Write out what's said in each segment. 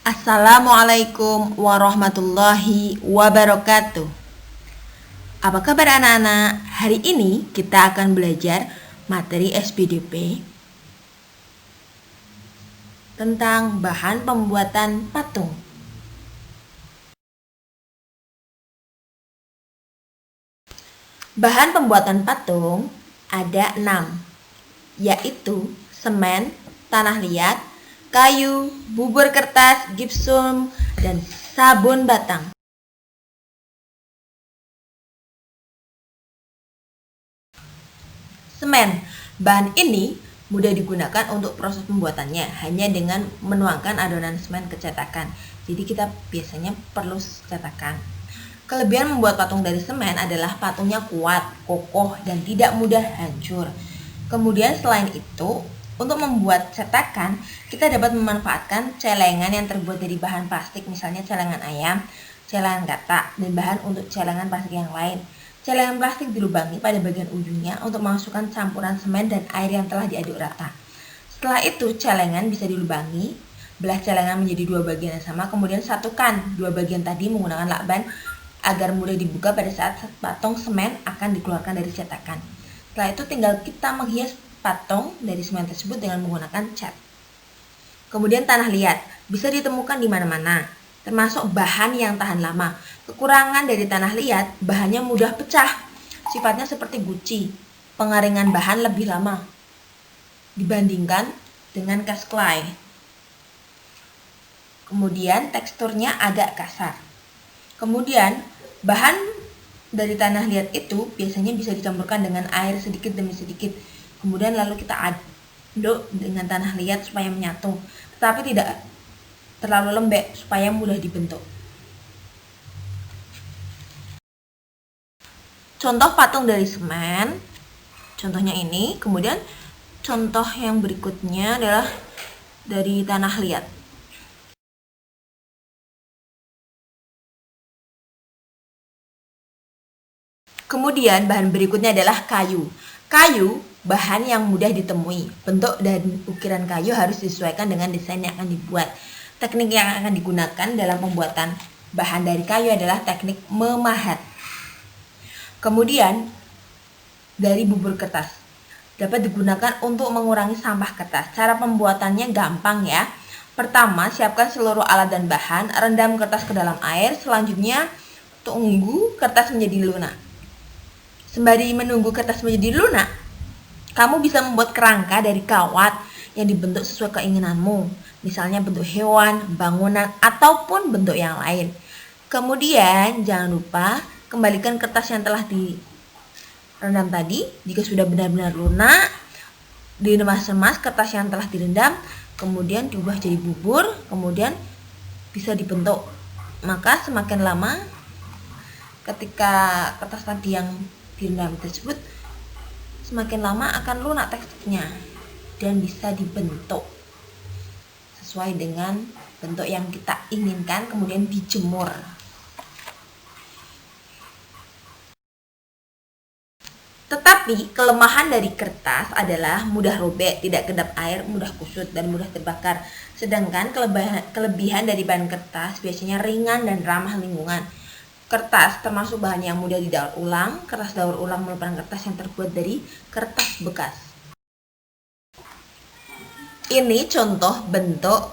Assalamualaikum warahmatullahi wabarakatuh. Apa kabar anak-anak? Hari ini kita akan belajar materi SPDP tentang bahan pembuatan patung. Bahan pembuatan patung ada 6, yaitu semen, tanah liat, kayu, bubur kertas, gipsum, dan sabun batang. Semen, bahan ini mudah digunakan untuk proses pembuatannya hanya dengan menuangkan adonan semen ke cetakan. Jadi kita biasanya perlu cetakan. Kelebihan membuat patung dari semen adalah patungnya kuat, kokoh, dan tidak mudah hancur. Kemudian selain itu, untuk membuat cetakan, kita dapat memanfaatkan celengan yang terbuat dari bahan plastik, misalnya celengan ayam, celengan katak, dan bahan untuk celengan plastik yang lain. Celengan plastik dilubangi pada bagian ujungnya untuk memasukkan campuran semen dan air yang telah diaduk rata. Setelah itu, celengan bisa dilubangi, belah celengan menjadi 2 bagian yang sama, kemudian satukan 2 bagian tadi menggunakan lakban agar mudah dibuka pada saat patung semen akan dikeluarkan dari cetakan. Setelah itu tinggal kita menghias patung dari semen tersebut dengan menggunakan cat. Kemudian tanah liat bisa ditemukan di mana-mana, termasuk bahan yang tahan lama. Kekurangan dari tanah liat, bahannya mudah pecah, sifatnya seperti guci. Pengaringan bahan lebih lama dibandingkan dengan cast clay. Kemudian teksturnya agak kasar. Kemudian bahan dari tanah liat itu biasanya bisa dicampurkan dengan air sedikit demi sedikit. Kemudian lalu kita aduk dengan tanah liat supaya menyatu, tetapi tidak terlalu lembek supaya mudah dibentuk. Contoh patung dari semen, contohnya ini. Kemudian contoh yang berikutnya adalah dari tanah liat. Kemudian bahan berikutnya adalah kayu. Kayu bahan yang mudah ditemui. Bentuk dan ukiran kayu harus disesuaikan dengan desain yang akan dibuat. Teknik yang akan digunakan dalam pembuatan bahan dari kayu adalah teknik memahat. Kemudian dari bubur kertas dapat digunakan untuk mengurangi sampah kertas. Cara pembuatannya gampang ya. Pertama, siapkan seluruh alat dan bahan, rendam kertas ke dalam air. Selanjutnya, tunggu kertas menjadi lunak. Sembari menunggu kertas menjadi lunak, kamu bisa membuat kerangka dari kawat yang dibentuk sesuai keinginanmu. Misalnya bentuk hewan, bangunan, ataupun bentuk yang lain. Kemudian jangan lupa kembalikan kertas yang telah direndam tadi. Jika sudah benar-benar lunak, diremas-remas kertas yang telah direndam, kemudian diubah jadi bubur, kemudian bisa dibentuk. Maka semakin lama ketika kertas tadi yang direndam tersebut, semakin lama akan lunak teksturnya dan bisa dibentuk sesuai dengan bentuk yang kita inginkan, kemudian dijemur. Tetapi kelemahan dari kertas adalah mudah robek, tidak kedap air, mudah kusut, dan mudah terbakar. Sedangkan kelebihan dari bahan kertas biasanya ringan dan ramah lingkungan. Kertas termasuk bahan yang mudah didaur ulang. Kertas daur ulang merupakan kertas yang terbuat dari kertas bekas. Ini contoh bentuk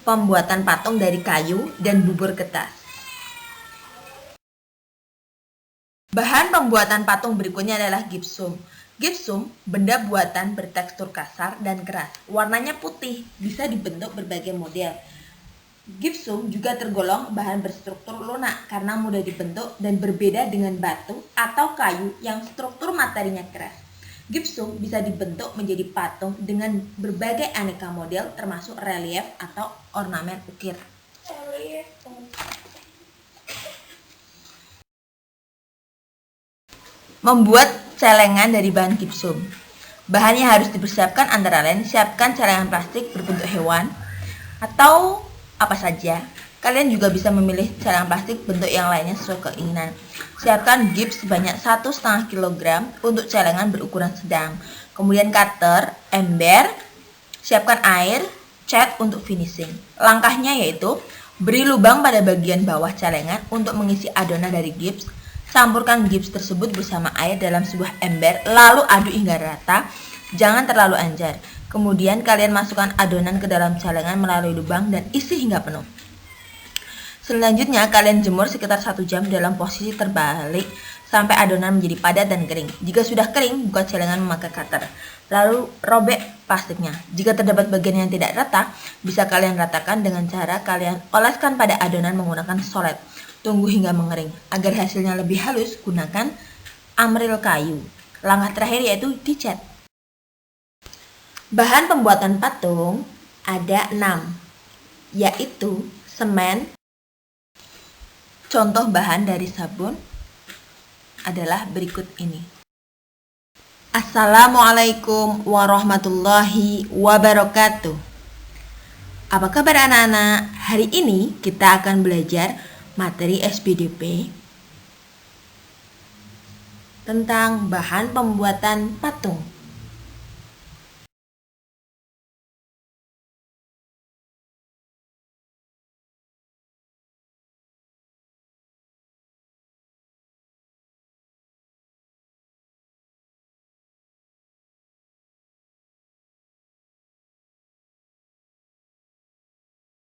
pembuatan patung dari kayu dan bubur kertas. Bahan pembuatan patung berikutnya adalah gipsum. Gipsum, benda buatan bertekstur kasar dan keras. Warnanya putih, bisa dibentuk berbagai model. Gipsum juga tergolong bahan berstruktur lunak karena mudah dibentuk dan berbeda dengan batu atau kayu yang struktur materinya keras. Gipsum bisa dibentuk menjadi patung dengan berbagai aneka model termasuk relief atau ornamen ukir. Membuat celengan dari bahan gipsum. Bahannya harus dipersiapkan antara lain siapkan celengan plastik berbentuk hewan atau apa saja. Kalian juga bisa memilih celengan plastik bentuk yang lainnya sesuai keinginan. Siapkan gips sebanyak 1,5 kg untuk celengan berukuran sedang. Kemudian cutter, ember, siapkan air, cat untuk finishing. Langkahnya yaitu beri lubang pada bagian bawah celengan untuk mengisi adonan dari gips. Campurkan gips tersebut bersama air dalam sebuah ember, lalu aduk hingga rata. Jangan terlalu anjar. Kemudian kalian masukkan adonan ke dalam celengan melalui lubang dan isi hingga penuh. Selanjutnya kalian jemur sekitar 1 jam dalam posisi terbalik sampai adonan menjadi padat dan kering. Jika sudah kering, buka celengan memakai cutter. Lalu robek plastiknya. Jika terdapat bagian yang tidak rata, bisa kalian ratakan dengan cara kalian oleskan pada adonan menggunakan solet. Tunggu hingga mengering. Agar hasilnya lebih halus, gunakan amril kayu. Langkah terakhir yaitu dicat. Bahan pembuatan patung ada 6, yaitu semen. Contoh bahan dari sabun adalah berikut ini. Assalamualaikum warahmatullahi wabarakatuh. Apa kabar anak-anak? Hari ini kita akan belajar materi SPDP tentang bahan pembuatan patung.